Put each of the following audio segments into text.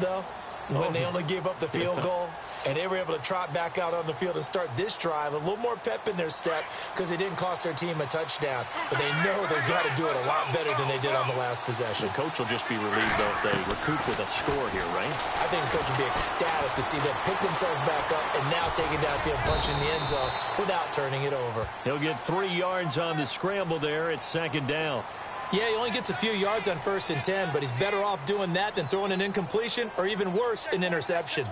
though, when they only gave up the field goal, and they were able to trot back out on the field and start this drive. A little more pep in their step because they didn't cost their team a touchdown. But they know they've got to do it a lot better than they did on the last possession. The coach will just be relieved, though, if they recoup with a score here, right? I think the coach will be ecstatic to see them pick themselves back up and now take it downfield, punching the end zone without turning it over. He'll get 3 yards on the scramble there. It's 2nd down. Yeah, he only gets a few yards on 1st and 10, but he's better off doing that than throwing an incompletion or even worse, an interception.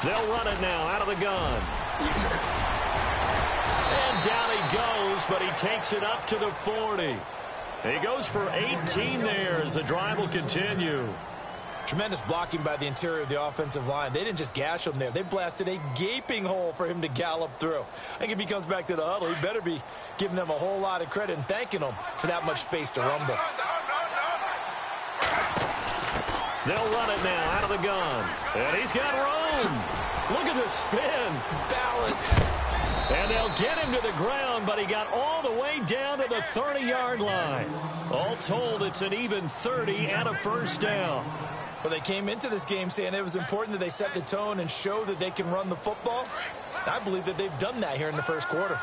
They'll run it now out of the gun. And down he goes, but he takes it up to the 40. He goes for 18 there as the drive will continue. Tremendous blocking by the interior of the offensive line. They didn't just gash him there. They blasted a gaping hole for him to gallop through. I think if he comes back to the huddle, he better be giving them a whole lot of credit and thanking them for that much space to rumble. They'll run it now out of the gun. And he's got room. Look at the spin. Balance. And they'll get him to the ground, but he got all the way down to the 30-yard line. All told, it's an even 30 and a 1st down. Well, they came into this game saying it was important that they set the tone and show that they can run the football. I believe that they've done that here in the 1st quarter.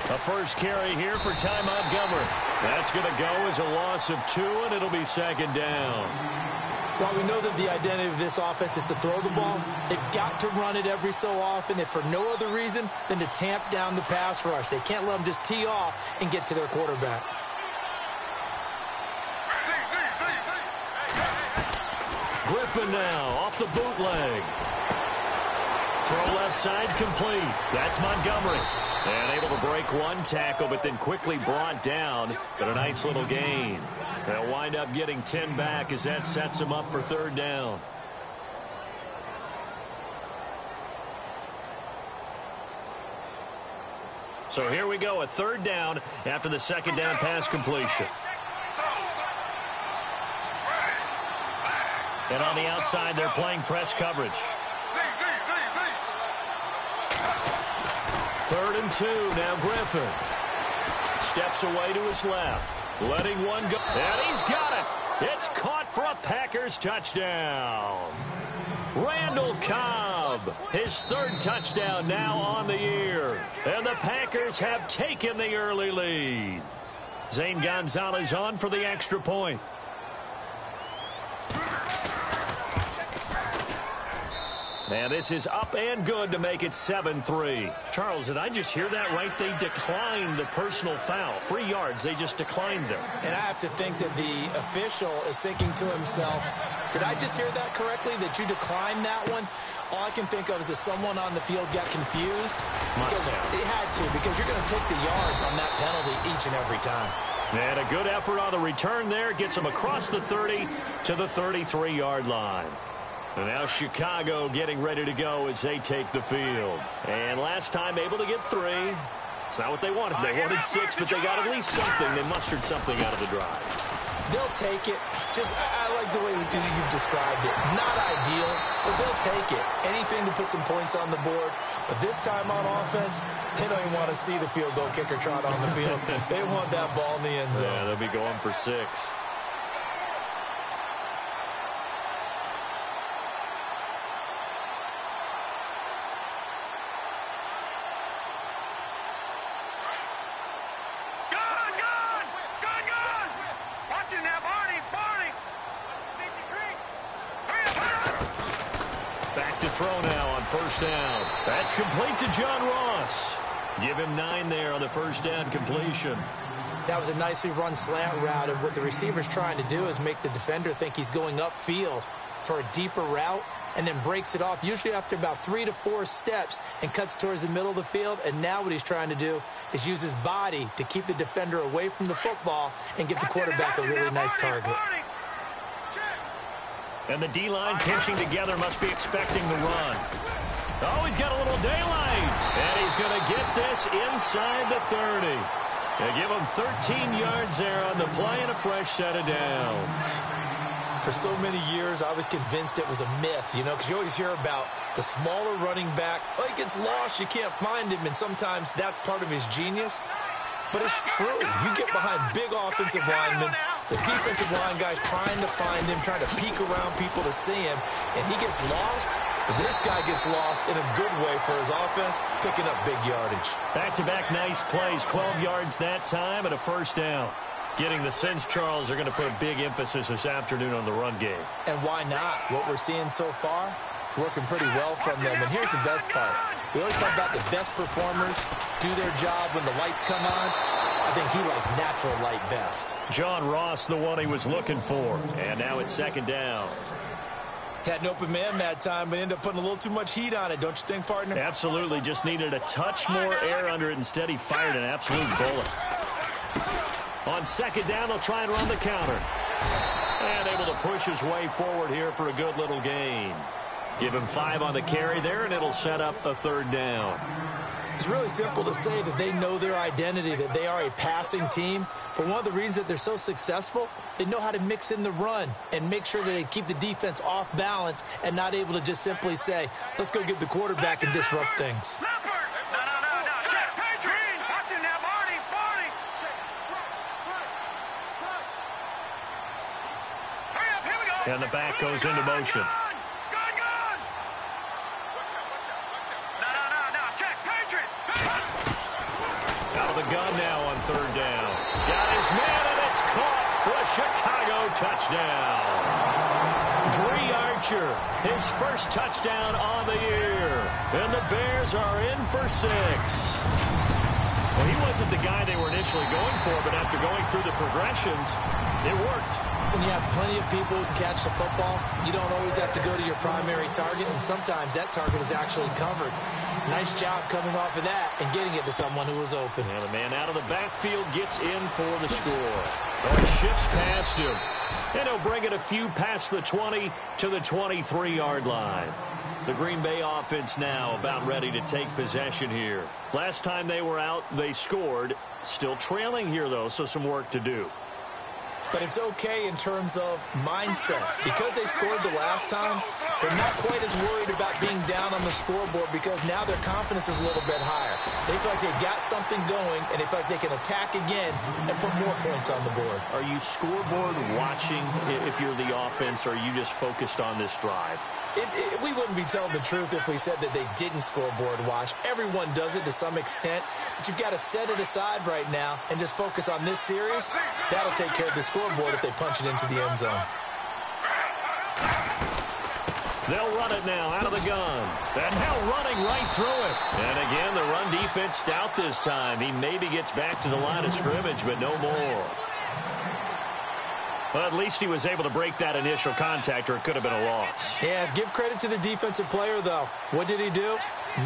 A 1st carry here for Ty Montgomery. That's going to go as a loss of 2, and it'll be 2nd down. While we know that the identity of this offense is to throw the ball, they've got to run it every so often, if for no other reason than to tamp down the pass rush. They can't let them just tee off and get to their quarterback. Griffin now off the bootleg. Throw left side complete. That's Montgomery. And able to break 1 tackle, but then quickly brought down. But a nice little gain. They'll wind up getting 10 back as that sets them up for 3rd down. So here we go, a 3rd down after the 2nd down pass completion. And on the outside, they're playing press coverage. 3rd and 2, now Griffin. Steps away to his left. Letting one go. And he's got it. It's caught for a Packers touchdown. Randall Cobb, his 3rd touchdown now on the year. And the Packers have taken the early lead. Zane Gonzalez on for the extra point. And this is up and good to make it 7-3. Charles, did I just hear that right? They declined the personal foul. 3 yards, they just declined them. And I have to think that the official is thinking to himself, did I just hear that correctly, that you declined that one? All I can think of is that someone on the field got confused. Because it had to, because you're going to take the yards on that penalty each and every time. And a good effort on the return there. Gets them across the 30 to the 33-yard line. And now Chicago getting ready to go as they take the field. And last time able to get 3. It's not what they wanted. They wanted 6, but they got at least something. They mustered something out of the drive. They'll take it. I like the way you've described it. Not ideal, but they'll take it. Anything to put some points on the board. But this time on offense, they don't even want to see the field goal kicker trot on the field. They want that ball in the end zone. Yeah, they'll be going for 6. Throw now on 1st down. That's complete to John Ross. Give him 9 there on the 1st down completion. That was a nicely run slant route, and what the receiver's trying to do is make the defender think he's going upfield for a deeper route, and then breaks it off, usually after about 3 to 4 steps, and cuts towards the middle of the field. And now what he's trying to do is use his body to keep the defender away from the football and give the quarterback a really nice target. And the D-line pinching together, must be expecting the run. Oh, he's got a little daylight. And he's going to get this inside the 30. They give him 13 yards there on the play and a fresh set of downs. For so many years, I was convinced it was a myth, because you always hear about the smaller running back. Oh, he gets lost, you can't find him, and sometimes that's part of his genius. But it's true. You get behind big offensive linemen, the defensive line guys trying to find him, trying to peek around people to see him, and he gets lost. But this guy gets lost in a good way for his offense, picking up big yardage. Back-to-back nice plays, 12 yards that time and a first down. Getting the sense Charles are going to put a big emphasis this afternoon on the run game. And why not? What we're seeing so far is working pretty well from them. And here's the best part. We always talk about the best performers do their job when the lights come on. I think he likes natural light best. John Ross, the one he was looking for. And now it's second down. Had an open man that time, but ended up putting a little too much heat on it, don't you think, partner? Absolutely. Just needed a touch more air under it. Instead, he fired an absolute bullet. On second down, they'll try and run the counter. And able to push his way forward here for a good little gain. Give him 5 on the carry there, and it'll set up a third down. It's really simple to say that they know their identity, that they are a passing team. But one of the reasons that they're so successful, they know how to mix in the run and make sure that they keep the defense off balance and not able to just simply say, let's go get the quarterback and disrupt things. And the back goes into motion. Out of the gun now on third down. Got his man, and it's caught for a Chicago touchdown. Dree Archer, his first touchdown on the year. And the Bears are in for 6. Well, he wasn't the guy they were initially going for, but after going through the progressions, it worked. When you have plenty of people who can catch the football, you don't always have to go to your primary target, and sometimes that target is actually covered. Nice job coming off of that and getting it to someone who was open. And the man out of the backfield gets in for the score. Oh, he shifts past him. And he'll bring it a few past the 20 to the 23-yard line. The Green Bay offense now about ready to take possession here. Last time they were out, they scored. Still trailing here, though, so some work to do. But it's okay in terms of mindset. Because they scored the last time, they're not quite as worried about being down on the scoreboard because now their confidence is a little bit higher. They feel like they got something going, and they feel like they can attack again and put more points on the board. Are you scoreboard watching if you're the offense, or are you just focused on this drive? We wouldn't be telling the truth if we said that they didn't scoreboard watch. Everyone does it to some extent, but you've got to set it aside right now and just focus on this series. That'll take care of the scoreboard if they punch it into the end zone. They'll run it now out of the gun. And now running right through it. And again, the run defense stout this time. He maybe gets back to the line of scrimmage, but no more. Well, at least he was able to break that initial contact, or it could have been a loss. Yeah, give credit to the defensive player, though. What did he do?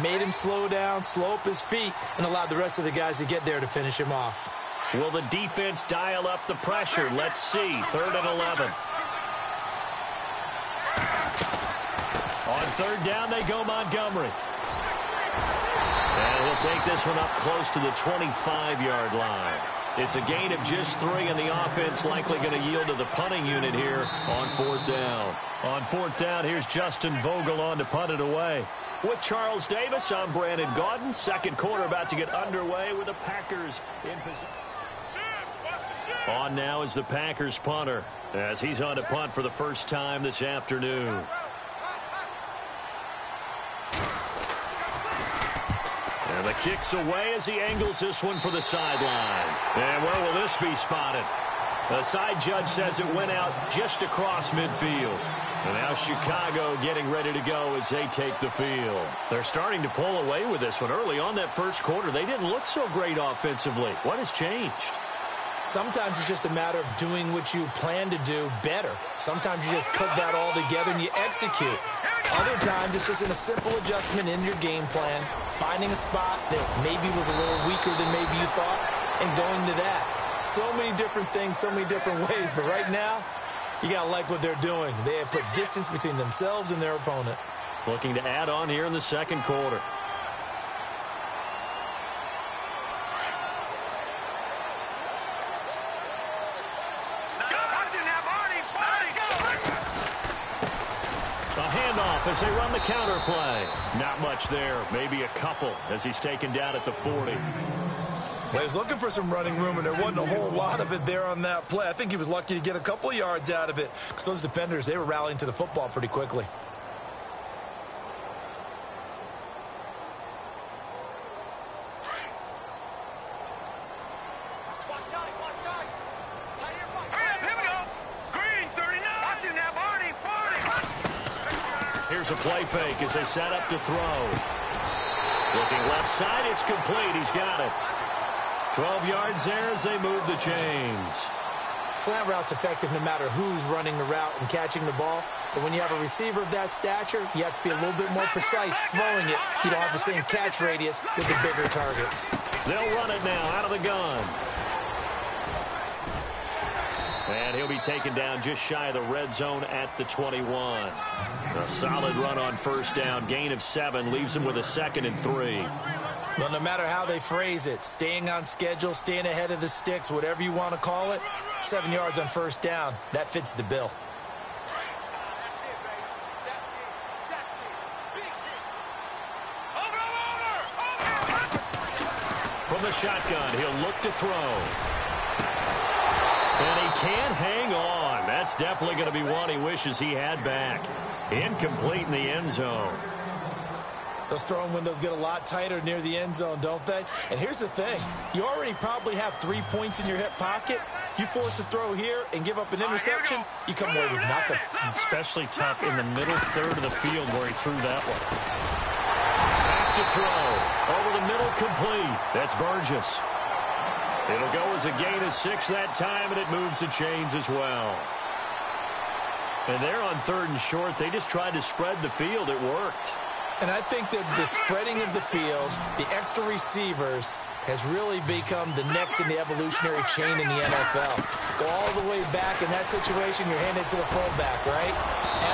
Made him slow down, slow up his feet, and allowed the rest of the guys to get there to finish him off. Will the defense dial up the pressure? Let's see. 3rd and 11. On 3rd down, they go Montgomery. And he'll take this one up close to the 25-yard line. It's a gain of just 3, and the offense likely going to yield to the punting unit here on 4th down. On 4th down, here's Justin Vogel on to punt it away. With Charles Davis, I'm Brandon Gaudin. Second quarter about to get underway with the Packers in position. On now is the Packers punter as he's on to punt for the first time this afternoon. And the kick's away as he angles this one for the sideline. And where will this be spotted? The side judge says it went out just across midfield. And now Chicago getting ready to go as they take the field. They're starting to pull away with this one. Early on that first quarter, they didn't look so great offensively. What has changed? Sometimes it's just a matter of doing what you plan to do better. Sometimes you just put that all together and you execute. Other times it's just in a simple adjustment in your game plan, finding a spot that maybe was a little weaker than maybe you thought, and going to that. So many different things, so many different ways, but right now, you got to like what they're doing. They have put distance between themselves and their opponent. Looking to add on here in the second quarter. off as they run the counter play. Not much there. Maybe a couple as he's taken down at the 40. Well, he was looking for some running room, and there wasn't a whole lot of it there on that play. I think he was lucky to get a couple of yards out of it because those defenders, they were rallying to the football pretty quickly. Here's a play fake as they set up to throw. Looking left side, it's complete. He's got it. 12 yards there as they move the chains. Slant route's effective no matter who's running the route and catching the ball. But when you have a receiver of that stature, you have to be a little bit more precise throwing it. You don't have the same catch radius with the bigger targets. They'll run it now out of the gun. And he'll be taken down just shy of the red zone at the 21. A solid run on first down. Gain of 7 leaves him with a 2nd and 3. Well, no matter how they phrase it, staying on schedule, staying ahead of the sticks, whatever you want to call it, 7 yards on first down, that fits the bill. From the shotgun, he'll look to throw. And he can't hang on. That's definitely going to be one he wishes he had back. Incomplete in the end zone. Those throwing windows get a lot tighter near the end zone, don't they? And here's the thing. You already probably have 3 points in your hip pocket. You force a throw here and give up an interception, you come away with nothing. Especially tough in the middle third of the field where he threw that one. Back to throw. Over the middle, complete. That's Burgess. It'll go as a gain of 6 that time, and it moves the chains as well. And they're on 3rd and short. They just tried to spread the field. It worked. And I think that the spreading of the field, the extra receivers, has really become the next in the evolutionary chain in the NFL. Go all the way back. In that situation, you're handed to the fullback, right?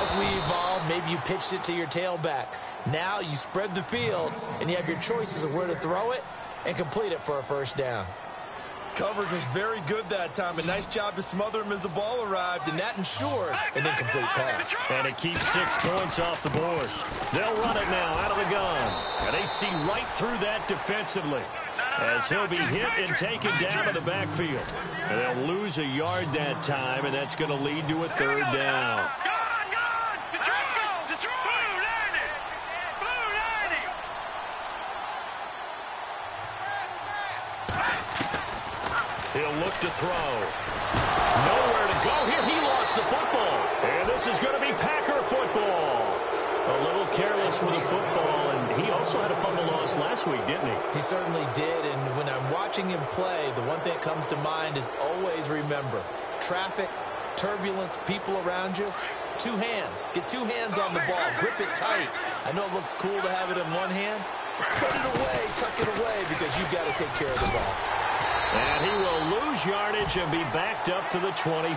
As we evolve, maybe you pitched it to your tailback. Now you spread the field, and you have your choices of where to throw it and complete it for a first down. Coverage was very good that time. A nice job to smother him as the ball arrived, and that ensured an incomplete pass. And it keeps 6 points off the board. They'll run it now out of the gun. And they see right through that defensively as he'll be hit and taken down to the backfield. And they'll lose a yard that time, and that's going to lead to a 3rd down. He'll look to throw. Nowhere to go here. He lost the football. And this is going to be Packer football. A little careless with the football. And he also had a fumble loss last week, didn't he? He certainly did. And when I'm watching him play, the one thing that comes to mind is always remember, traffic, turbulence, people around you, 2 hands. Get 2 hands on the ball. Grip it tight. I know it looks cool to have it in one hand, but put it away, tuck it away, because you've got to take care of the ball. And he will lose yardage and be backed up to the 24.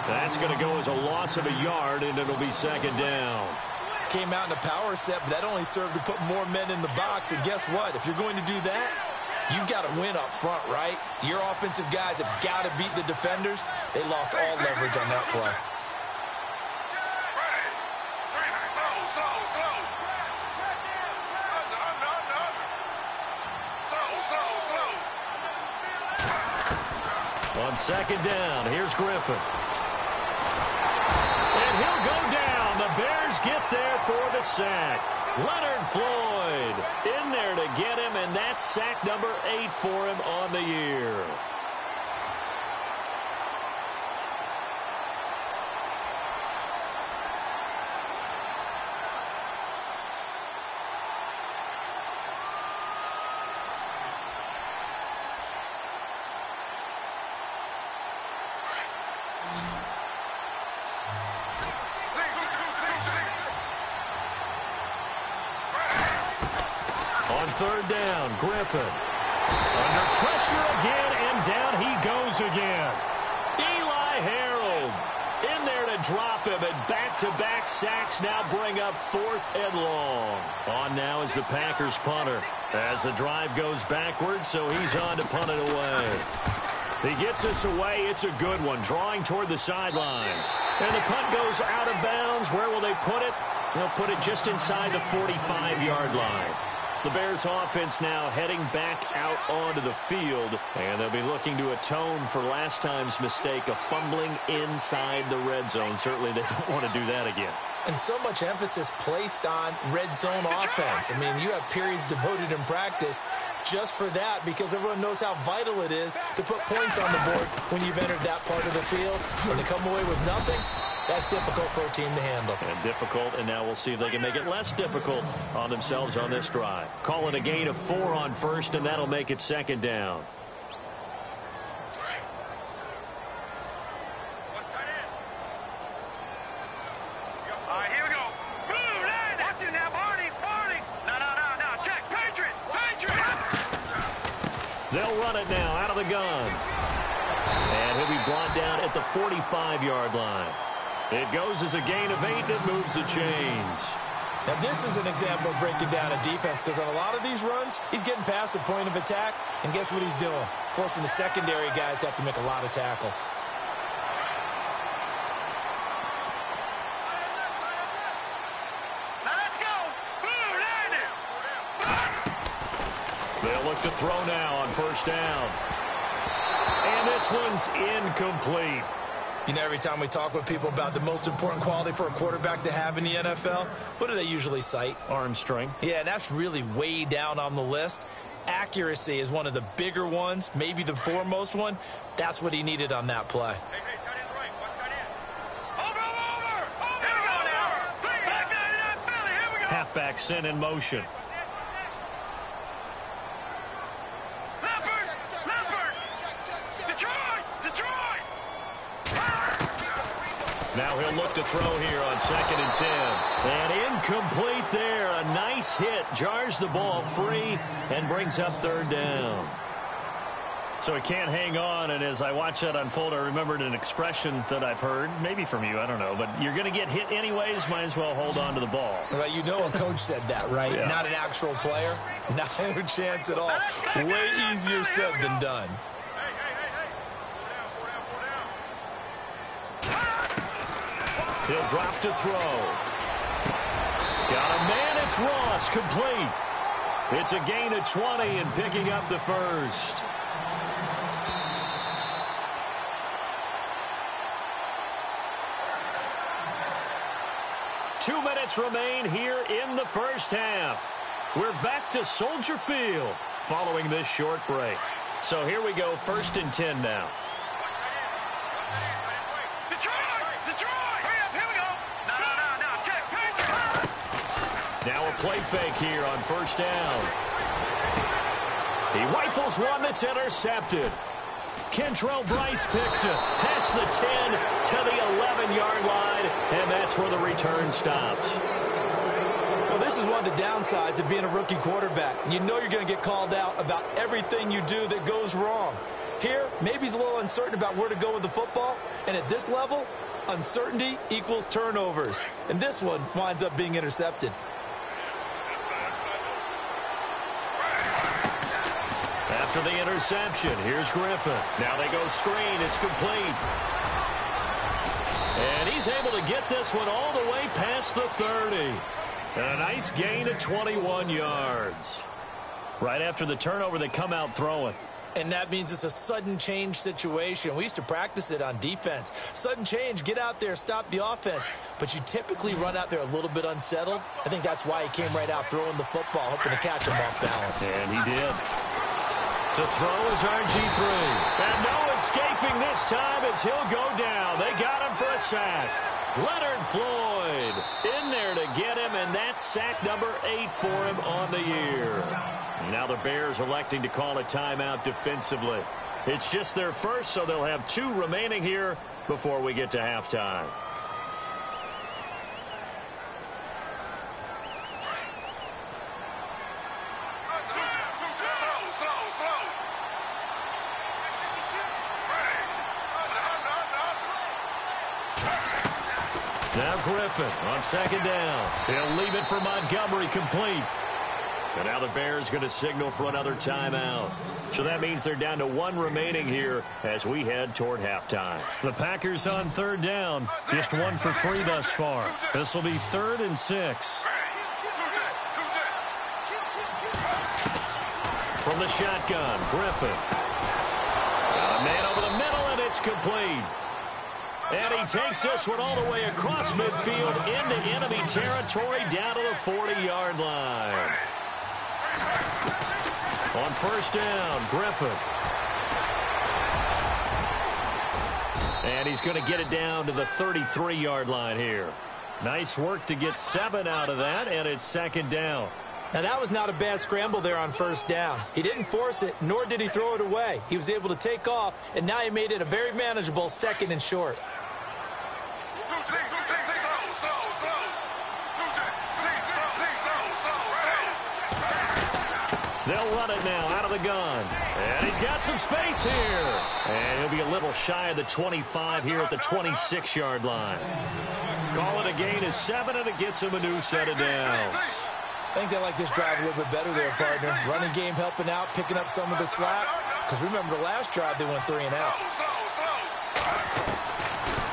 That's going to go as a loss of a yard, and it'll be 2nd down. Came out in a power set, but that only served to put more men in the box. And guess what? If you're going to do that, you've got to win up front, right? Your offensive guys have got to beat the defenders. They lost all leverage on that play. On 2nd down, here's Griffin. And he'll go down. The Bears get there for the sack. Leonard Floyd in there to get him, and that's sack number 8 for him on the year. On 3rd down, Griffin. Under pressure again, and down he goes again. Eli Harold in there to drop him, and back-to-back sacks now bring up 4th and long. On now is the Packers punter as the drive goes backwards, so he's on to punt it away. He gets us away. It's a good one, drawing toward the sidelines. And the punt goes out of bounds. Where will they put it? They'll put it just inside the 45-yard line. The Bears offense now heading back out onto the field, and they'll be looking to atone for last time's mistake of fumbling inside the red zone. Certainly they don't want to do that again. And so much emphasis placed on red zone offense. I mean, you have periods devoted in practice just for that because everyone knows how vital it is to put points on the board when you've entered that part of the field. And to come away with nothing, that's difficult for a team to handle. And difficult, and now we'll see if they can make it less difficult on themselves on this drive. Call it a gain of 4 on first, and that'll make it second down. They'll run it now out of the gun. And he'll be brought down at the 45-yard line. It goes as a gain of 8, and it moves the chains. Now, this is an example of breaking down a defense because on a lot of these runs, he's getting past the point of attack, and guess what he's doing? Forcing the secondary guys to have to make a lot of tackles. They'll look to throw now on first down. And this one's incomplete. You know, every time we talk with people about the most important quality for a quarterback to have in the NFL, what do they usually cite? Arm strength. Yeah, and that's really way down on the list. Accuracy is one of the bigger ones, maybe the foremost one. That's what he needed on that play. Halfback sent in motion. Now he'll look to throw here on 2nd and 10. And incomplete there. A nice hit. Jars the ball free and brings up 3rd down. So he can't hang on, and as I watch that unfold, I remembered an expression that I've heard, maybe from you, I don't know, but you're going to get hit anyways, might as well hold on to the ball. Right, you know a coach said that, right? Yeah. Not an actual player. No chance at all. Way easier said than done. He'll drop to throw. Got a man, it's Ross, complete. It's a gain of 20 and picking up the first. Two minutes remain here in the first half. We're back to Soldier Field following this short break. So here we go, 1st and 10 now. Now a play fake here on first down. He rifles one that's intercepted. Kentrell Bryce picks it past the 10 to the 11-yard line, and that's where the return stops. Well, this is one of the downsides of being a rookie quarterback. You know you're going to get called out about everything you do that goes wrong. Here, maybe he's a little uncertain about where to go with the football, and at this level, uncertainty equals turnovers. And this one winds up being intercepted. After the interception, here's Griffin. Now they go screen. It's complete. And he's able to get this one all the way past the 30. And a nice gain of 21 yards. Right after the turnover, they come out throwing. And that means it's a sudden change situation. We used to practice it on defense. Sudden change, get out there, stop the offense. But you typically run out there a little bit unsettled. I think that's why he came right out throwing the football, hoping to catch him off balance. And he did. To throw is RG3. And no escaping this time as he'll go down. They got him for a sack. Leonard Floyd in there to get him, and that's sack number 8 for him on the year. Now the Bears electing to call a timeout defensively. It's just their first, so they'll have 2 remaining here before we get to halftime. Now Griffin on 2nd down. He'll leave it for Montgomery, complete. And now the Bears going to signal for another timeout. So that means they're down to 1 remaining here as we head toward halftime. The Packers on 3rd down. Just 1 for 3 thus far. This will be 3rd and 6. From the shotgun, Griffin. Got a man over the middle, and it's complete. And he takes this one all the way across midfield into enemy territory down to the 40-yard line. On 1st down, Griffin. And he's going to get it down to the 33-yard line here. Nice work to get 7 out of that, and it's 2nd down. Now, that was not a bad scramble there on 1st down. He didn't force it, nor did he throw it away. He was able to take off, and now he made it a very manageable 2nd and short. They'll run it now out of the gun. And he's got some space here. And he'll be a little shy of the 25 here at the 26-yard line. Call it a gain of 7, and it gets him a new set of downs. I think they like this drive a little bit better there, partner. Running game helping out, picking up some of the slack. Because remember, the last drive, they went 3 and out.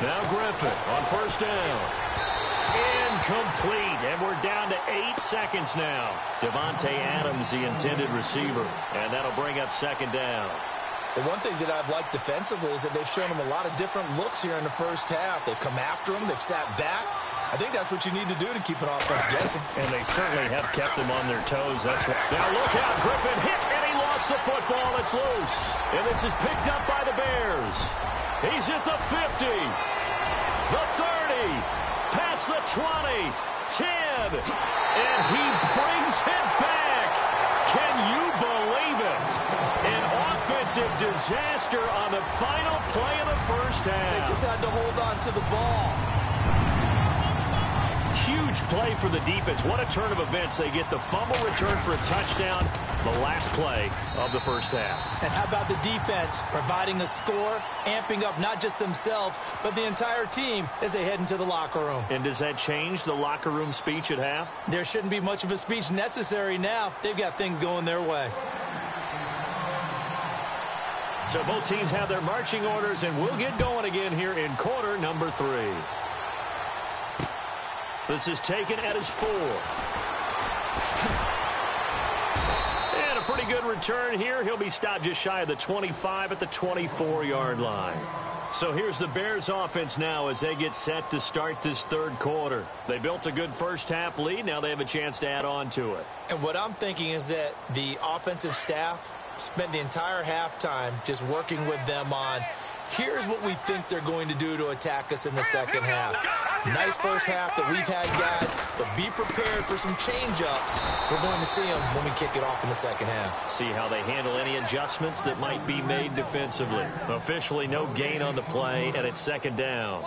Now Griffin on 1st down. Incomplete, and we're down to 8 seconds now. Devontae Adams, the intended receiver, and that'll bring up 2nd down. The one thing that I've liked defensively is that they've shown him a lot of different looks here in the 1st half. They've come after him, they've sat back. I think that's what you need to do to keep an offense guessing. And they certainly have kept them on their toes. That's what. Now look out, Griffin hit, and he lost the football. It's loose. And this is picked up by the Bears. He's at the 50, the 30, past the 20, 10, and he brings it back. Can you believe it? An offensive disaster on the final play of the 1st half. They just had to hold on to the ball. Huge play for the defense. What a turn of events. They get the fumble return for a touchdown, the last play of the 1st half. And how about the defense providing a score, amping up not just themselves, but the entire team as they head into the locker room. And does that change the locker room speech at half? There shouldn't be much of a speech necessary now. They've got things going their way. So both teams have their marching orders, and we'll get going again here in quarter number 3. This is taken at his 4. And a pretty good return here. He'll be stopped just shy of the 25 at the 24-yard line. So here's the Bears offense now as they get set to start this 3rd quarter. They built a good 1st half lead. Now they have a chance to add on to it. And what I'm thinking is that the offensive staff spent the entire halftime just working with them on, here's what we think they're going to do to attack us in the 2nd half. Nice 1st half that we've had, guys, but be prepared for some change-ups. We're going to see them when we kick it off in the 2nd half. See how they handle any adjustments that might be made defensively. Officially no gain on the play, and it's 2nd down.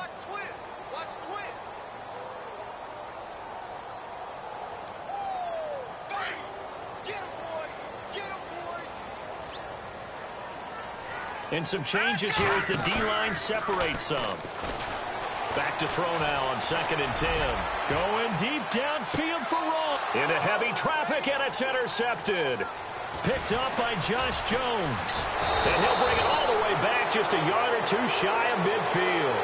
And some changes here as the D-line separates some. Back to throw now on 2nd and 10. Going deep downfield for Roll. Into heavy traffic, and it's intercepted. Picked up by Josh Jones. And he'll bring it all the way back just a yard or 2 shy of midfield.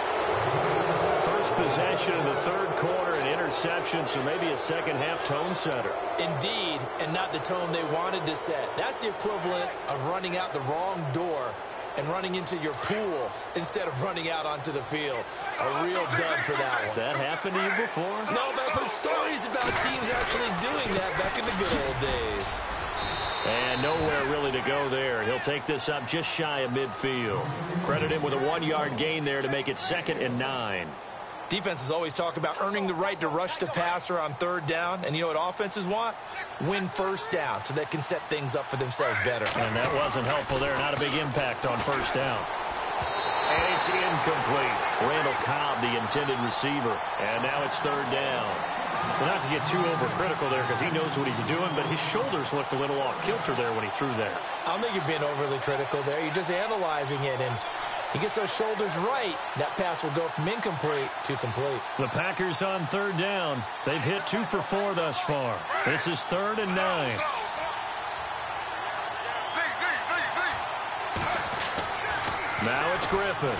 First possession of the 3rd quarter, an interception, so maybe a 2nd half tone setter. Indeed, and not the tone they wanted to set. That's the equivalent of running out the wrong door and running into your pool instead of running out onto the field. A real dud for that one. Has that happened to you before? No, but I've heard stories about teams actually doing that back in the good old days. And nowhere really to go there. He'll take this up just shy of midfield. Credit him with a 1-yard gain there to make it 2nd and 9. Defenses always talk about earning the right to rush the passer on 3rd down. And you know what offenses want? Win 1st down so they can set things up for themselves better. And that wasn't helpful there. Not a big impact on 1st down. And it's incomplete. Randall Cobb, the intended receiver. And now it's 3rd down. Well, not to get too overcritical there because he knows what he's doing, but his shoulders looked a little off kilter there when he threw there. I don't think you're being overly critical there. You're just analyzing it, and he gets those shoulders right. That pass will go from incomplete to complete. The Packers on 3rd down. They've hit 2 for 4 thus far. This is 3rd and 9. Now it's Griffin.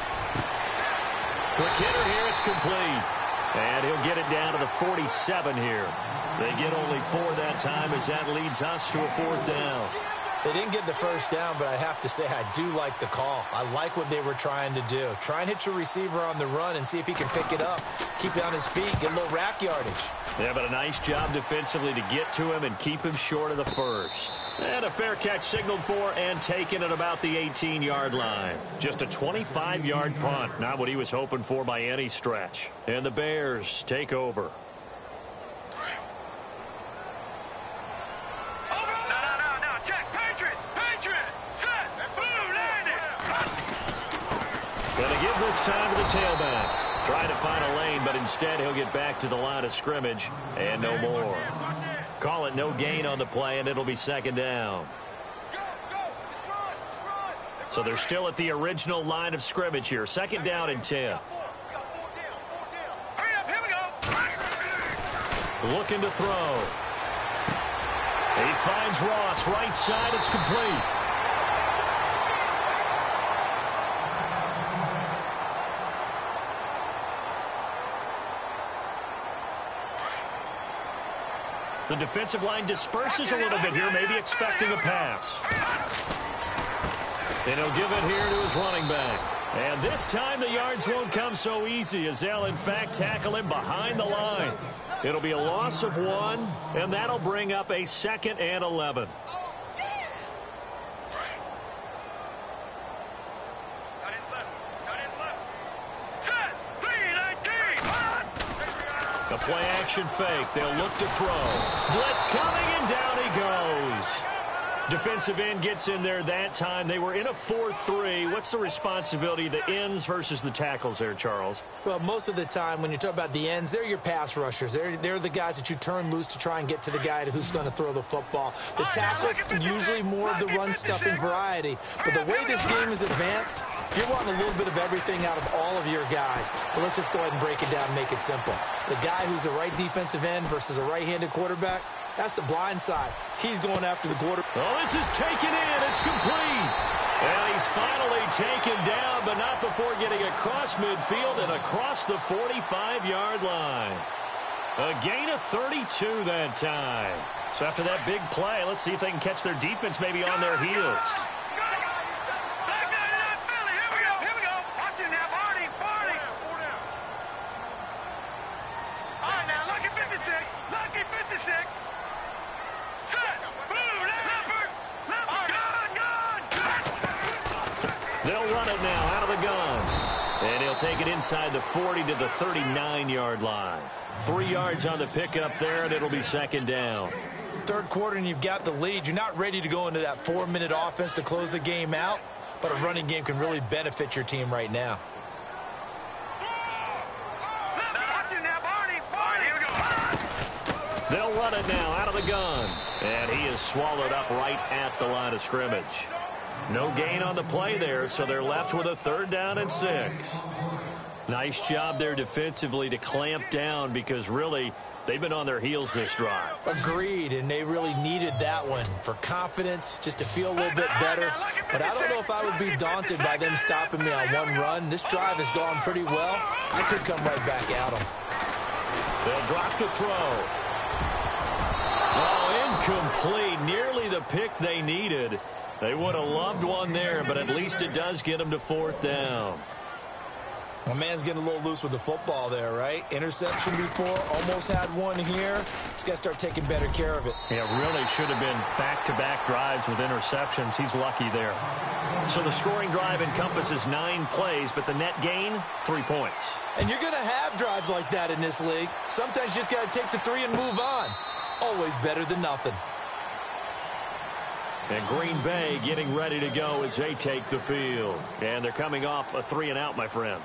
Quick hitter here. It's complete. And he'll get it down to the 47 here. They get only 4 that time as that leads us to a 4th down. They didn't get the first down, but I have to say I do like the call. I like what they were trying to do. Try and hit your receiver on the run and see if he can pick it up. Keep it on his feet, get a little rack yardage. Yeah, but a nice job defensively to get to him and keep him short of the first. And a fair catch signaled for and taken at about the 18-yard line. Just a 25-yard punt, not what he was hoping for by any stretch. And the Bears take over. Going to give this time to the tailback. Trying to find a lane, but instead he'll get back to the line of scrimmage and no more. Call it no gain on the play, and it'll be 2nd down. So they're still at the original line of scrimmage here. 2nd down and 10. Looking to throw. He finds Ross right side. It's complete. The defensive line disperses a little bit here, maybe expecting a pass. And he'll give it here to his running back. And this time the yards won't come so easy as they'll, in fact, tackle him behind the line. It'll be a loss of 1, and that'll bring up a 2nd and 11. A play-action fake. They'll look to throw. Blitz coming, and down he goes. Defensive end gets in there that time. They were in a 4-3. What's the responsibility of the ends versus the tackles there, Charles? Well, most of the time when you talk about the ends, they're your pass rushers. They're the guys that you turn loose to try and get to the guy who's going to throw the football. The tackles, usually more of the run-stuffing variety. But the way this game is advanced, you're wanting a little bit of everything out of all of your guys. But let's just go ahead and break it down and make it simple. The guy who's a right defensive end versus a right-handed quarterback, that's the blind side. He's going after the quarter. Oh, this is taken in. It's complete. And he's finally taken down, but not before getting across midfield and across the 45-yard line. A gain of 32 that time. So after that big play, let's see if they can catch their defense maybe on their heels. They'll run it now out of the gun. And he'll take it inside the 40 to the 39-yard line. 3 yards on the pickup there, and it'll be 2nd down. Third quarter, and you've got the lead. You're not ready to go into that 4-minute offense to close the game out, but a running game can really benefit your team right now. They'll run it now out of the gun. And he is swallowed up right at the line of scrimmage. No gain on the play there, so they're left with a 3rd down and 6. Nice job there defensively to clamp down because really they've been on their heels this drive. Agreed, and they really needed that one for confidence, just to feel a little bit better. But I don't know if I would be daunted by them stopping me on one run. This drive has gone pretty well. I could come right back at them. They'll drop to throw. Oh, incomplete. Nearly the pick they needed. They would have loved one there, but at least it does get them to 4th down. My man's getting a little loose with the football there, right? Interception before, almost had one here. He's got to start taking better care of it. Yeah, really should have been back-to-back drives with interceptions. He's lucky there. So the scoring drive encompasses 9 plays, but the net gain, 3 points. And you're going to have drives like that in this league. Sometimes you just got to take the 3 and move on. Always better than nothing. And Green Bay getting ready to go as they take the field. And they're coming off a 3-and-out, my friend.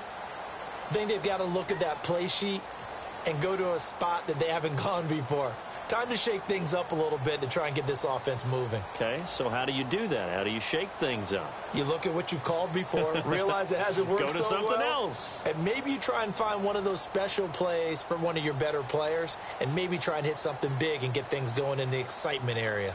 I think they've got to look at that play sheet and go to a spot that they haven't gone before. Time to shake things up a little bit to try and get this offense moving. Okay, so how do you do that? How do you shake things up? You look at what you've called before, realize it hasn't worked so well. Go to something else. And maybe you try and find one of those special plays from one of your better players, and maybe try and hit something big and get things going in the excitement area.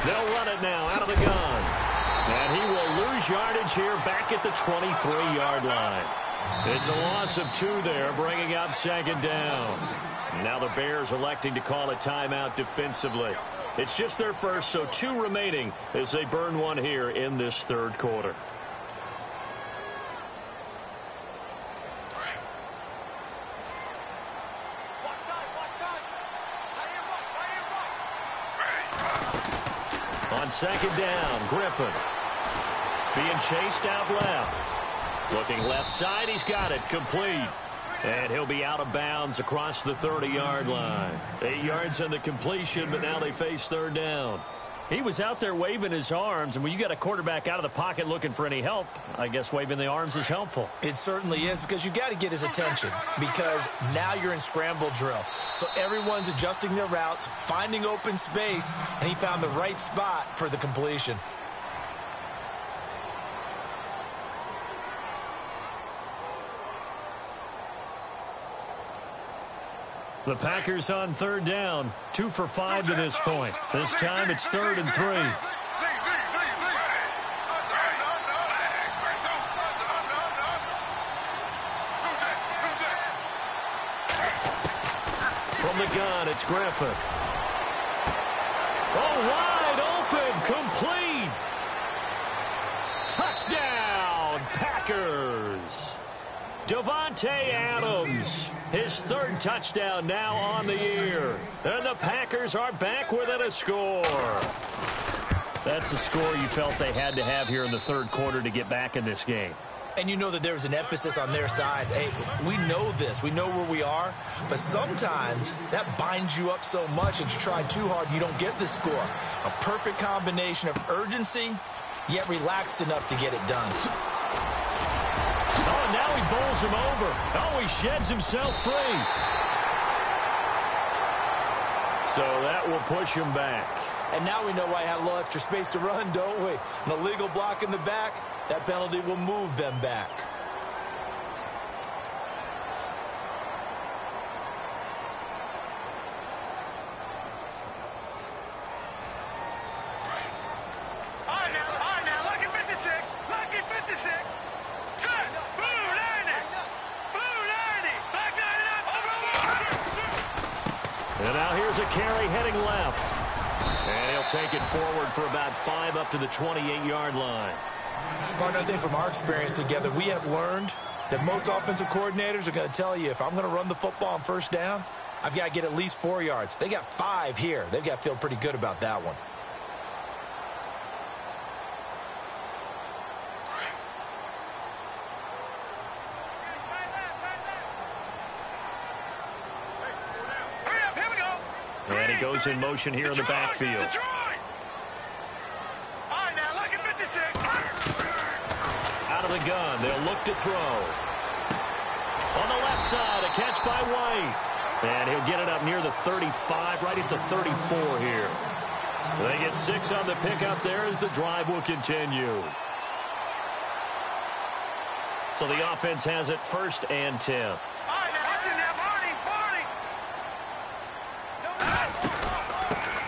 They'll run it now out of the gun. And he will lose yardage here back at the 23-yard line. It's a loss of 2 there, bringing up second down. Now the Bears electing to call a timeout defensively. It's just their first, so 2 remaining as they burn one here in this third quarter. On second down, Griffin being chased out left. Looking left side, he's got it, complete. And he'll be out of bounds across the 30-yard line. 8 yards on the completion, but now they face third down. He was out there waving his arms, and when you got a quarterback out of the pocket looking for any help, I guess waving the arms is helpful. It certainly is, because you got to get his attention, because now you're in scramble drill. So everyone's adjusting their routes, finding open space, and he found the right spot for the completion. The Packers on third down, 2 for 5 to this point. This time it's 3rd and 3. From the gun, it's Griffin. Oh, wide open, complete. Touchdown, Packers. Davante Adams, his 3rd touchdown now on the year. And the Packers are back within a score. That's a score you felt they had to have here in the third quarter to get back in this game. And you know that there's an emphasis on their side. Hey, we know this. We know where we are. But sometimes that binds you up so much that you try too hard, you don't get the score. A perfect combination of urgency, yet relaxed enough to get it done. Oh, now he bowls him over. Oh, he sheds himself free. So that will push him back. And now we know why he had a little extra space to run, don't we? An illegal block in the back, that penalty will move them back. And now here's a carry heading left. And he'll take it forward for about 5 up to the 28-yard line. Partner, I think from our experience together, we have learned that most offensive coordinators are going to tell you, if I'm going to run the football on first down, I've got to get at least 4 yards. They got 5 here. They've got to feel pretty good about that one. And he goes in motion here in the backfield. Out of the gun, they'll look to throw. On the left side, a catch by White. And he'll get it up near the 35, right at the 34 here. They get 6 on the pickup there as the drive will continue. So the offense has it 1st and 10.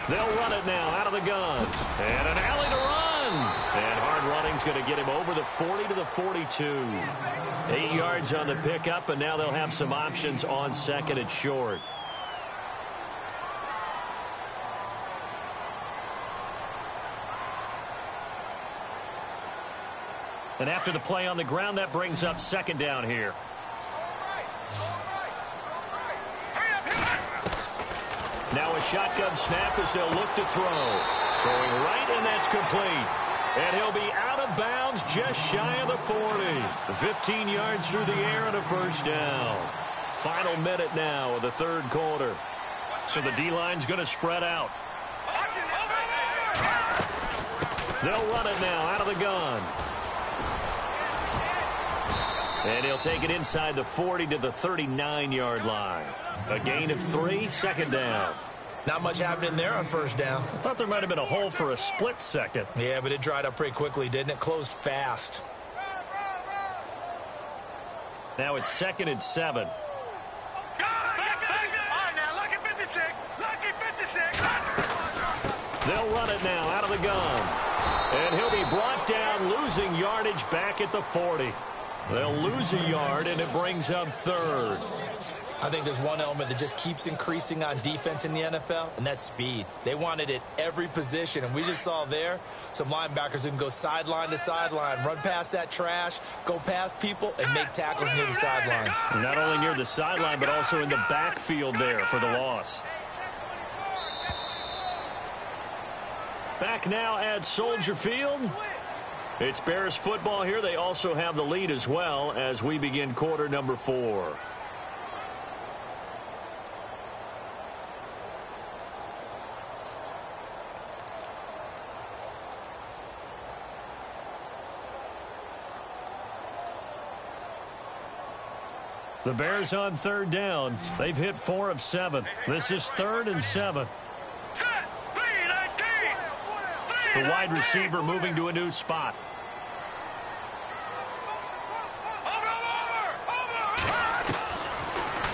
They'll run it now out of the gun. And an alley to run. And hard running's going to get him over the 40 to the 42. 8 yards on the pickup, and now they'll have some options on 2nd and short. And after the play on the ground, that brings up 2nd down here. Now a shotgun snap as they'll look to throw. Throwing right, and that's complete. And he'll be out of bounds just shy of the 40. 15 yards through the air and a 1st down. Final minute now of the third quarter. So the D-line's going to spread out. They'll run it now out of the gun. And he'll take it inside the 40 to the 39-yard line. A gain of 3, 2nd down. Not much happening there on 1st down. I thought there might have been a hole for a split second. Yeah, but it dried up pretty quickly, didn't it? Closed fast. Now it's 2nd and 7. They'll run it now out of the the gun. And he'll be brought down, losing yardage back at the 40. They'll lose a yard, and it brings up third. I think there's one element that just keeps increasing on defense in the NFL, and that's speed. They want it at every position, and we just saw there some linebackers who can go sideline to sideline, run past that trash, go past people, and make tackles near the sidelines. Not only near the sideline, but also in the backfield there for the loss. Back now at Soldier Field. It's Bears football here. They also have the lead as well as we begin quarter number 4. The Bears on third down. They've hit 4 of 7. This is 3rd and 7. The wide receiver moving to a new spot.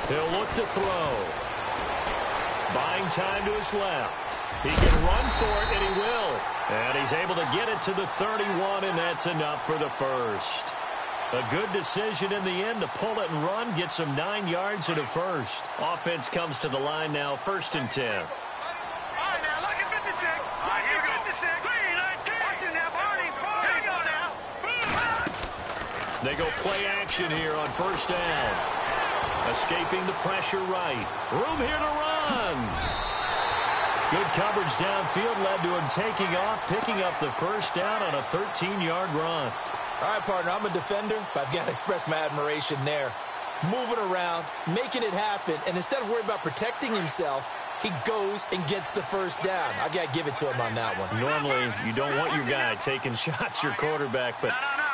He'll look to throw. Buying time to his left. He can run for it, and he will. And he's able to get it to the 31, and that's enough for the first. A good decision in the end to pull it and run, get some 9 yards and a first. Offense comes to the line now, 1st and 10. All right, now, look at 56. All right, here we go. 56. Watch it now, Barney. Here we go now. They go play action here on 1st down. Escaping the pressure right. Room here to run. Good coverage downfield led to him taking off, picking up the 1st down on a 13-yard run. All right, partner, I'm a defender, but I've got to express my admiration there. Moving around, making it happen, and instead of worrying about protecting himself, he goes and gets the 1st down. I've got to give it to him on that one. Normally, you don't want your guy taking shots, your quarterback, but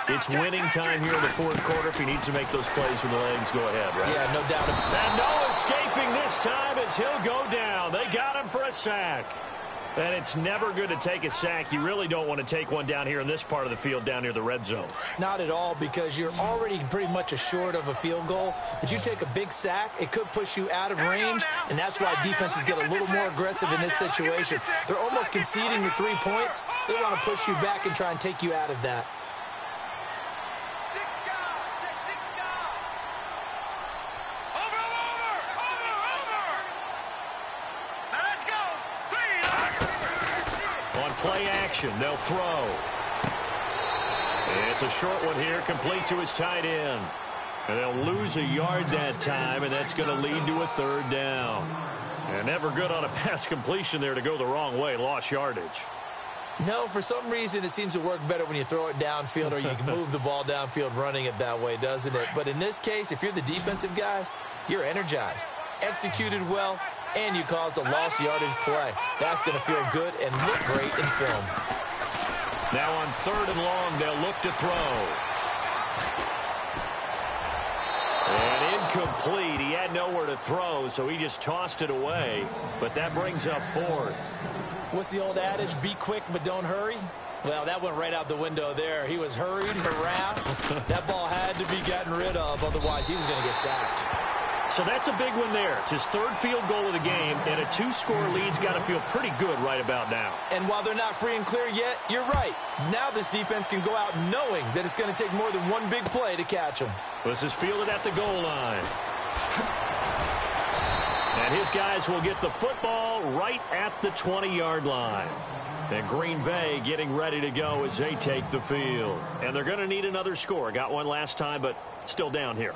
it's winning time here in the 4th quarter. If he needs to make those plays with the legs, go ahead, right? Yeah, no doubt about it. And no escaping this time as he'll go down. They got him for a sack. And it's never good to take a sack. You really don't want to take one down here in this part of the field down near the red zone. Not at all, because you're already pretty much assured of a field goal. But you take a big sack, it could push you out of range, and that's why defenses get a little more aggressive in this situation. They're almost conceding the 3 points. They want to push you back and try and take you out of that. Play action. They'll throw. It's a short one here, complete to his tight end. And they'll lose a yard that time, and that's going to lead to a 3rd down. And never good on a pass completion there to go the wrong way. Lost yardage. No, for some reason it seems to work better when you throw it downfield or you can move the ball downfield running it that way, doesn't it? But in this case, if you're the defensive guys, you're energized, executed well, and you caused a lost yardage play. That's going to feel good and look great in film. Now on 3rd and long, they'll look to throw. And incomplete. He had nowhere to throw, so he just tossed it away. But that brings up 4th. What's the old adage? Be quick, but don't hurry? Well, that went right out the window there. He was hurried, harassed. That ball had to be gotten rid of, otherwise he was going to get sacked. So that's a big one there. It's his 3rd field goal of the game, and a 2-score lead's got to feel pretty good right about now. And while they're not free and clear yet, you're right. Now this defense can go out knowing that it's going to take more than one big play to catch them. This is fielded at the goal line. And his guys will get the football right at the 20-yard line. And Green Bay getting ready to go as they take the field. And they're going to need another score. Got one last time, but still down here.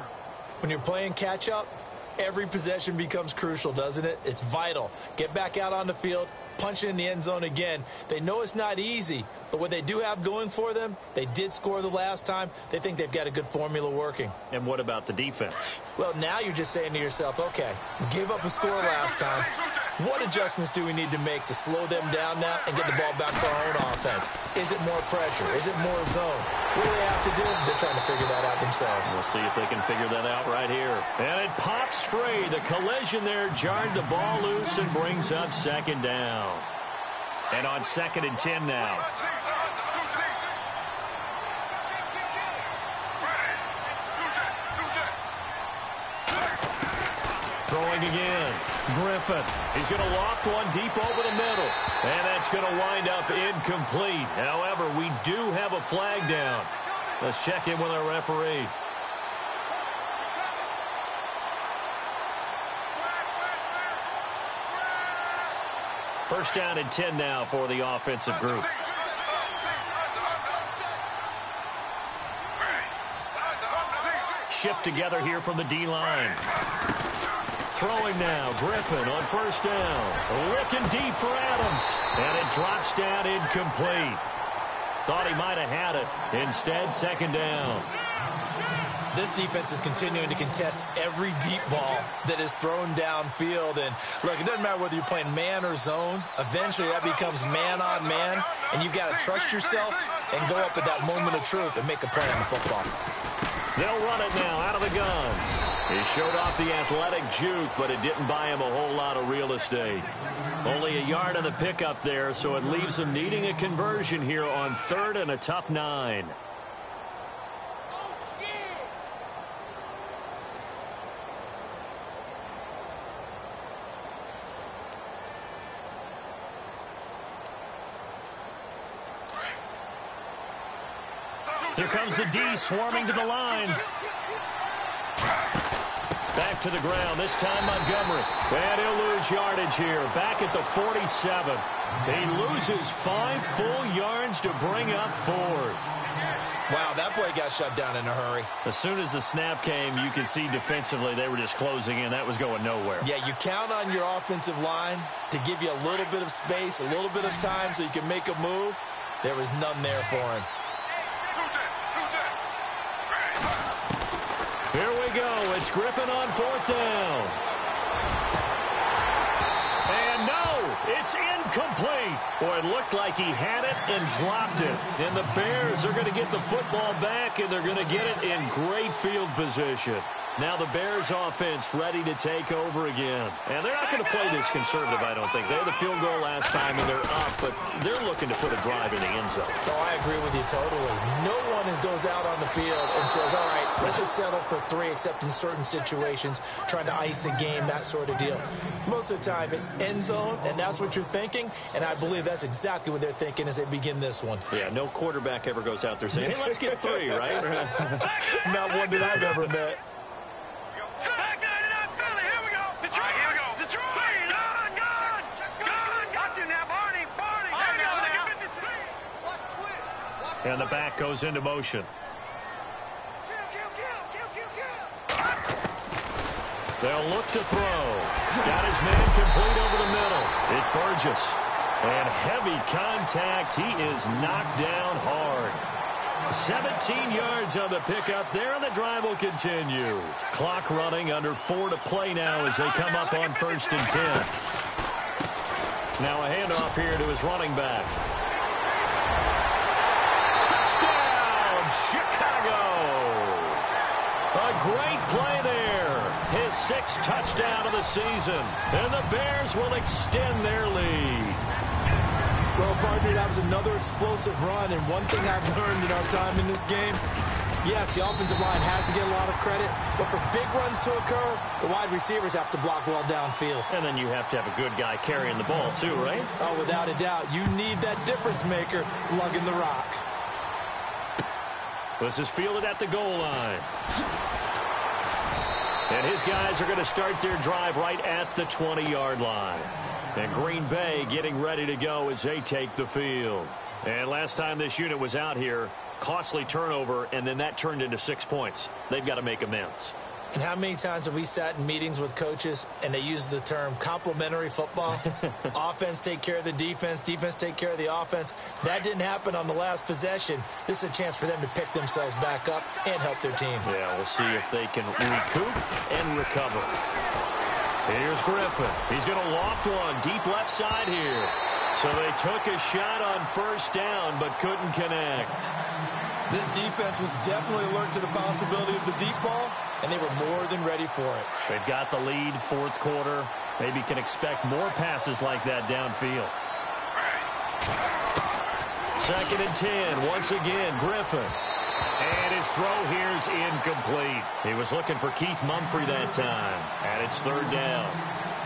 When you're playing catch-up, every possession becomes crucial, doesn't it? It's vital. Get back out on the field, punch it in the end zone again. They know it's not easy, but what they do have going for them, they did score the last time. They think they've got a good formula working. And what about the defense? Well, now you're just saying to yourself, okay, we gave up a score last time. What adjustments do we need to make to slow them down now and get the ball back for our own offense? Is it more pressure? Is it more zone? What do they have to do? They're trying to figure that out themselves. We'll see if they can figure that out right here. And it pops free. The collision there jarred the ball loose and brings up 2nd down. And on 2nd and 10 now. Throwing again. Griffin. He's going to loft one deep over the middle. And that's going to wind up incomplete. However, we do have a flag down. Let's check in with our referee. First down and 10 now for the offensive group. Shift together here from the D-line. Throwing now, Griffin on first down. Looking deep for Adams. And it drops down incomplete. Thought he might have had it. Instead, second down. This defense is continuing to contest every deep ball that is thrown downfield. And, look, it doesn't matter whether you're playing man or zone. Eventually, that becomes man on man. And you've got to trust yourself and go up at that moment of truth and make a play on the football. They'll run it now out of the gun. He showed off the athletic juke, but it didn't buy him a whole lot of real estate. Only a yard on the pickup there, so it leaves him needing a conversion here on third and a tough 9. Here comes the D swarming to the line. Back to the ground, this time Montgomery. And he'll lose yardage here, back at the 47. He loses 5 full yards to bring up 4. Wow, that play got shut down in a hurry. As soon as the snap came, you could see defensively they were just closing in. That was going nowhere. Yeah, you count on your offensive line to give you a little bit of space, a little bit of time so you can make a move. There was none there for him. Here we go. It's Griffin on fourth down. And no, it's incomplete. Boy, it looked like he had it and dropped it. And the Bears are going to get the football back, and they're going to get it in great field position. Now the Bears offense ready to take over again. And they're not going to play this conservative, I don't think. They had the field goal last time, and they're up, but they're looking to put a drive in the end zone. Oh, I agree with you totally. No one goes out on the field and says, all right, let's just settle for 3, except in certain situations, trying to ice a game, that sort of deal. Most of the time, it's end zone, and that's what you're thinking, and I believe that's exactly what they're thinking as they begin this one. Yeah, no quarterback ever goes out there saying, hey, let's get 3, right? Not one that I've ever met. And the back goes into motion. They'll look to throw. Got his man complete over the middle. It's Burgess. And heavy contact. He is knocked down hard. 17 yards on the pickup there, and the drive will continue. Clock running, under 4 to play now as they come up on first and 10. Now a handoff here to his running back. Chicago. A great play there. His 6th touchdown of the season. And the Bears will extend their lead. Well, partner, that was another explosive run. And one thing I've learned in our time in this game, yes, the offensive line has to get a lot of credit. But for big runs to occur, the wide receivers have to block well downfield. And then you have to have a good guy carrying the ball too, right? Oh, without a doubt. You need that difference maker lugging the rock. This is fielded at the goal line. And his guys are going to start their drive right at the 20-yard line. And Green Bay getting ready to go as they take the field. And last time this unit was out here, costly turnover, and then that turned into 6 points. They've got to make amends. And how many times have we sat in meetings with coaches and they use the term complementary football? Offense take care of the defense, defense take care of the offense. That didn't happen on the last possession. This is a chance for them to pick themselves back up and help their team. Yeah, we'll see if they can recoup and recover. Here's Griffin. He's going to loft one deep left side here. So they took a shot on first down but couldn't connect. This defense was definitely alert to the possibility of the deep ball, and they were more than ready for it. They've got the lead, fourth quarter. Maybe can expect more passes like that downfield. 2nd and 10. Once again, Griffin. And his throw here's incomplete. He was looking for Keith Mumphrey that time. And it's third down.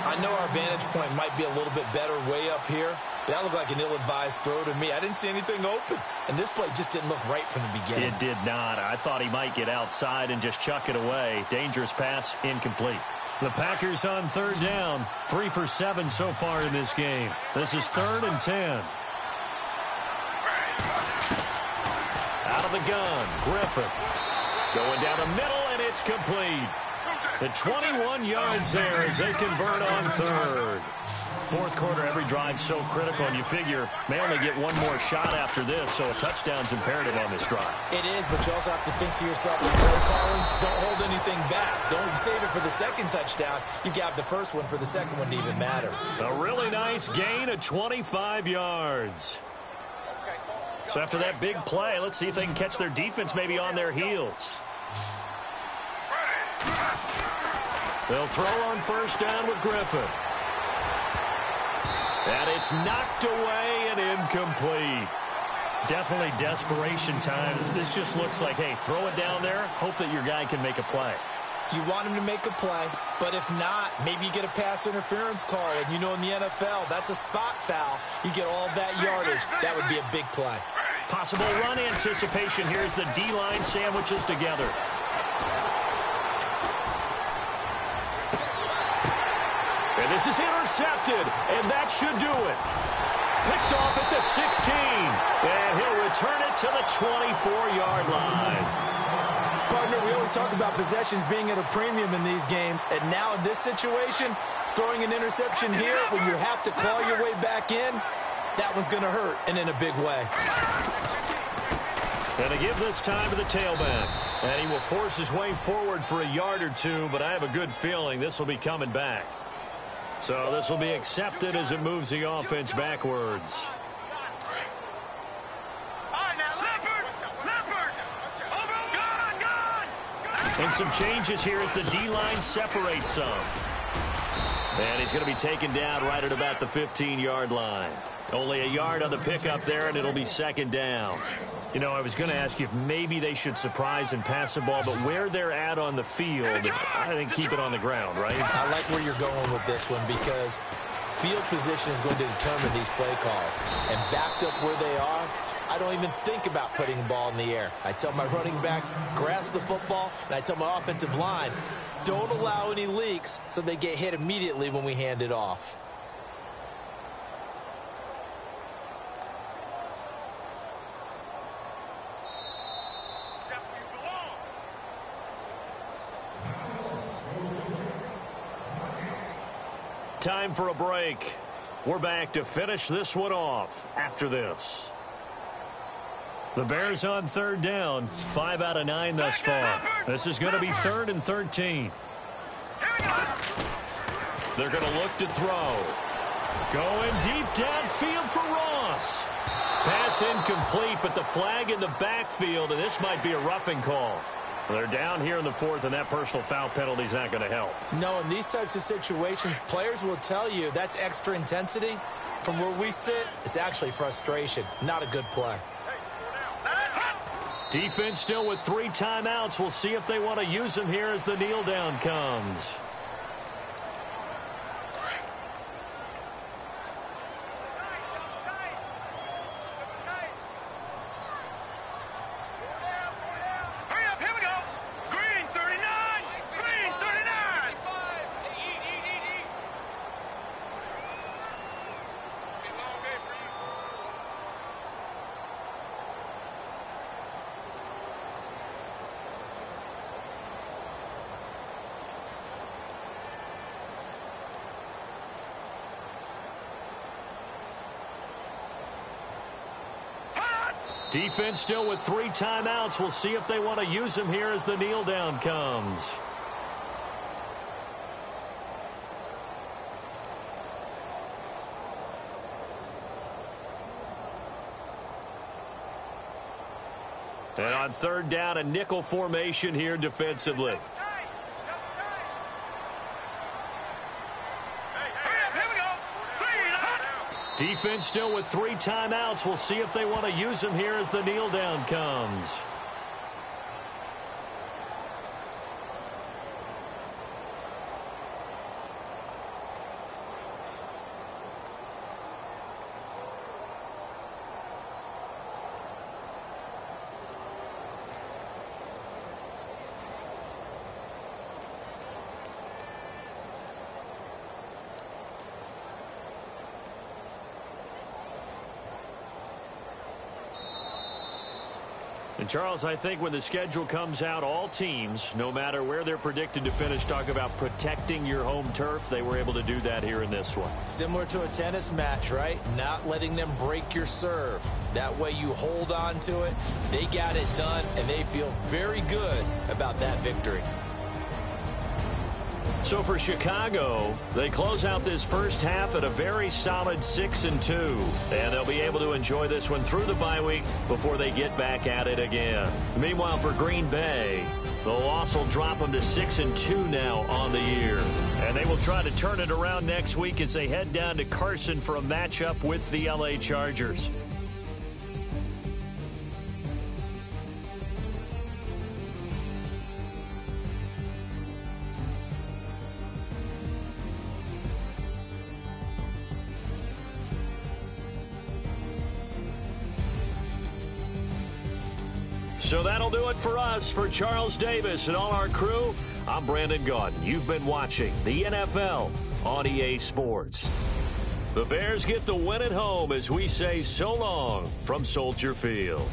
I know our vantage point might be a little bit better way up here, but that looked like an ill-advised throw to me. I didn't see anything open, and this play just didn't look right from the beginning. It did not. I thought he might get outside and just chuck it away. Dangerous pass, incomplete. The Packers on third down, 3 for 7 so far in this game. This is 3rd and 10. Out of the gun, Griffin. Going down the middle, and it's complete. The 21 yards there as they convert on third. Fourth quarter, every drive so critical, and you figure may only get one more shot after this, so a touchdown's imperative on this drive. It is, but you also have to think to yourself, in play calling, don't hold anything back. Don't save it for the second touchdown. You got the first one for the second one to even matter. A really nice gain of 25 yards. So after that big play, let's see if they can catch their defense maybe on their heels. They'll throw on first down with Griffin. And it's knocked away and incomplete. Definitely desperation time. This just looks like, hey, throw it down there, hope that your guy can make a play. You want him to make a play, but if not, maybe you get a pass interference call. And you know in the NFL, that's a spot foul. You get all that yardage. That would be a big play. Possible run anticipation here as the D-line sandwiches together. And this is intercepted, and that should do it. Picked off at the 16, and he'll return it to the 24-yard line. Partner, we always talk about possessions being at a premium in these games, and now in this situation, throwing an interception here when you have to claw your way back in, that one's going to hurt, and in a big way. And to give this time to the tailback. And he will force his way forward for a yard or two, but I have a good feeling this will be coming back. So this will be accepted as it moves the offense backwards. And some changes here as the D-line separates some. And he's going to be taken down right at about the 15-yard line. Only a yard on the pickup there, and it'll be second down. You know, I was going to ask you if maybe they should surprise and pass the ball, but where they're at on the field, I think keep it on the ground, right? I like where you're going with this one because field position is going to determine these play calls. And backed up where they are, I don't even think about putting the ball in the air. I tell my running backs, grasp the football, and I tell my offensive line, don't allow any leaks so they get hit immediately when we hand it off. Time for a break. We're back to finish this one off after this. The Bears on third down, 5 out of 9 thus far. This is going to be 3rd and 13. They're going to look to throw. Going deep downfield for Ross. Pass incomplete, but the flag in the backfield, and this might be a roughing call. They're down here in the 4th, and that personal foul penalty is not going to help. No, in these types of situations, players will tell you that's extra intensity. From where we sit, it's actually frustration. Not a good play. Defense still with 3 timeouts. We'll see if they want to use them here as the kneel down comes. Defense still with 3 timeouts. We'll see if they want to use them here as the kneel down comes. And on third down, a nickel formation here defensively. Defense still with 3 timeouts. We'll see if they want to use them here as the kneel down comes. And, Charles, I think when the schedule comes out, all teams, no matter where they're predicted to finish, talk about protecting your home turf. They were able to do that here in this one. Similar to a tennis match, right? Not letting them break your serve. That way you hold on to it. They got it done, and they feel very good about that victory. So for Chicago, they close out this first half at a very solid 6-2. And they'll be able to enjoy this one through the bye week before they get back at it again. Meanwhile, for Green Bay, the loss will drop them to 6-2 now on the year. And they will try to turn it around next week as they head down to Carson for a matchup with the LA Chargers. So that'll do it for us. For Charles Davis and all our crew, I'm Brandon Gaudin. You've been watching the NFL on EA Sports. The Bears get the win at home as we say so long from Soldier Field.